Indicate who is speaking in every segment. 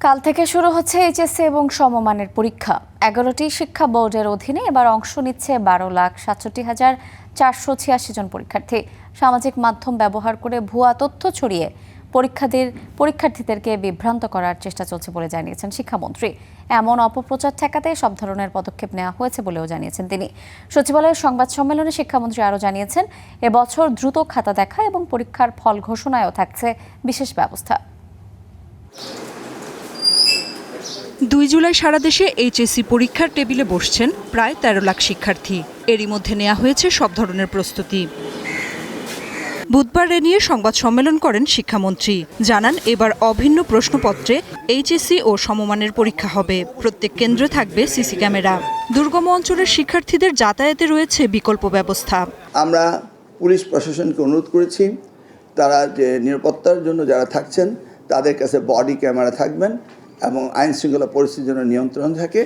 Speaker 1: কাল থেকে শুরু হচ্ছে এইচএসসি এবং সমমানের পরীক্ষা। 11টি শিক্ষা বোর্ডের অধীনে এবার অংশ নিচ্ছে 12,67,486 জন পরীক্ষার্থী। সামাজিক মাধ্যম ব্যবহার করে ভুয়া তথ্য ছড়িয়ে পরীক্ষার্থীদেরকে বিভ্রান্ত করার চেষ্টা চলছে বলে জানিয়েছেন শিক্ষামন্ত্রী। এমন অপপ্রচার ঠেকাতে সব ধরনের পদক্ষেপ নেওয়া হয়েছে বলেও জানিয়েছেন তিনি। সচিবালয়ের সংবাদ সম্মেলনে শিক্ষামন্ত্রী আরও জানিয়েছেন, এবছর দ্রুত খাতা দেখা এবং পরীক্ষার ফল ঘোষণায়ও থাকছে বিশেষ ব্যবস্থা।
Speaker 2: 2 জুলাই সারা দেশে এইচএসসি পরীক্ষার টেবিলে বসছেন প্রায় 13 লাখ শিক্ষার্থী। এরই মধ্যে নেওয়া হয়েছে সব ধরনের প্রস্তুতি। বুধবার এ নিয়ে সংবাদ সম্মেলন করেন শিক্ষামন্ত্রী। জানান, এবার অভিন্ন প্রশ্নপত্রে এইচএসসি ও সমমানের পরীক্ষা হবে। প্রত্যেক কেন্দ্রে থাকবে সিসি ক্যামেরা। দুর্গম অঞ্চলের শিক্ষার্থীদের যাতায়াতে রয়েছে বিকল্প ব্যবস্থা।
Speaker 3: আমরা পুলিশ প্রশাসনকে অনুরোধ করেছি, তারা যে নিরাপত্তার জন্য যারা থাকছেন তাদের কাছে বডি ক্যামেরা থাকবেন এবং আইন শৃঙ্খলা পরিস্থিতির জন্য নিয়ন্ত্রণ থাকে,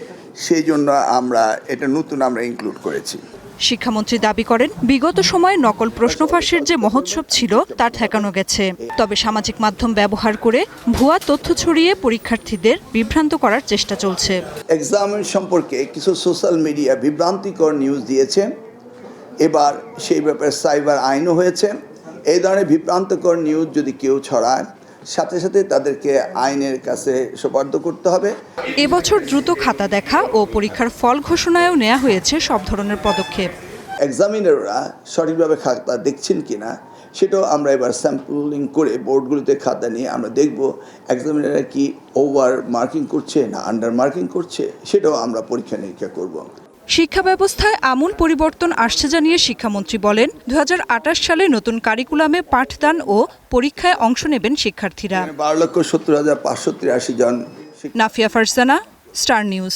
Speaker 3: সেই জন্য আমরা এটা নতুন ইনক্লুড করেছি।
Speaker 2: শিক্ষামন্ত্রী দাবি করেন, বিগত সময়ে নকল প্রশ্ন ফাঁসের যে মহোৎসব ছিল তা ঠেকানো গেছে। তবে সামাজিক মাধ্যম ব্যবহার করে ভুয়া তথ্য ছড়িয়ে পরীক্ষার্থীদের বিভ্রান্ত করার চেষ্টা চলছে।
Speaker 3: এক্সামের সম্পর্কে কিছু সোশ্যাল মিডিয়া বিভ্রান্তিকর নিউজ দিয়েছে। এবার সেই ব্যাপারে সাইবার আইনও হয়েছে। এই ধরনের বিভ্রান্তকর নিউজ যদি কেউ ছড়ায়, সাথে সাথে তাদেরকে আইনের কাছে সোপর্দ করতে হবে।
Speaker 2: এবছর দ্রুত খাতা দেখা ও পরীক্ষার ফল ঘোষণায়ও নেওয়া হয়েছে সব ধরনের পদক্ষেপ।
Speaker 3: এক্সামিনাররা সঠিকভাবে খাতা দেখছেন কিনা সেটাও আমরা এবার স্যাম্পলিং করে বোর্ডগুলোতে খাতা নিয়ে আমরা দেখব এক্সামিনাররা কি ওভার মার্কিং করছে না আন্ডার মার্কিং করছে, সেটাও আমরা পরীক্ষা নিরীক্ষা করব।
Speaker 2: শিক্ষা ব্যবস্থায় আমূল পরিবর্তন আসছে জানিয়ে শিক্ষামন্ত্রী বলেন, 2028 সালে নতুন কারিকুলামে পাঠদান ও পরীক্ষায় অংশ নেবেন শিক্ষার্থীরা।
Speaker 3: 12,70,583 জন।
Speaker 2: Nafia Farzana, Star news.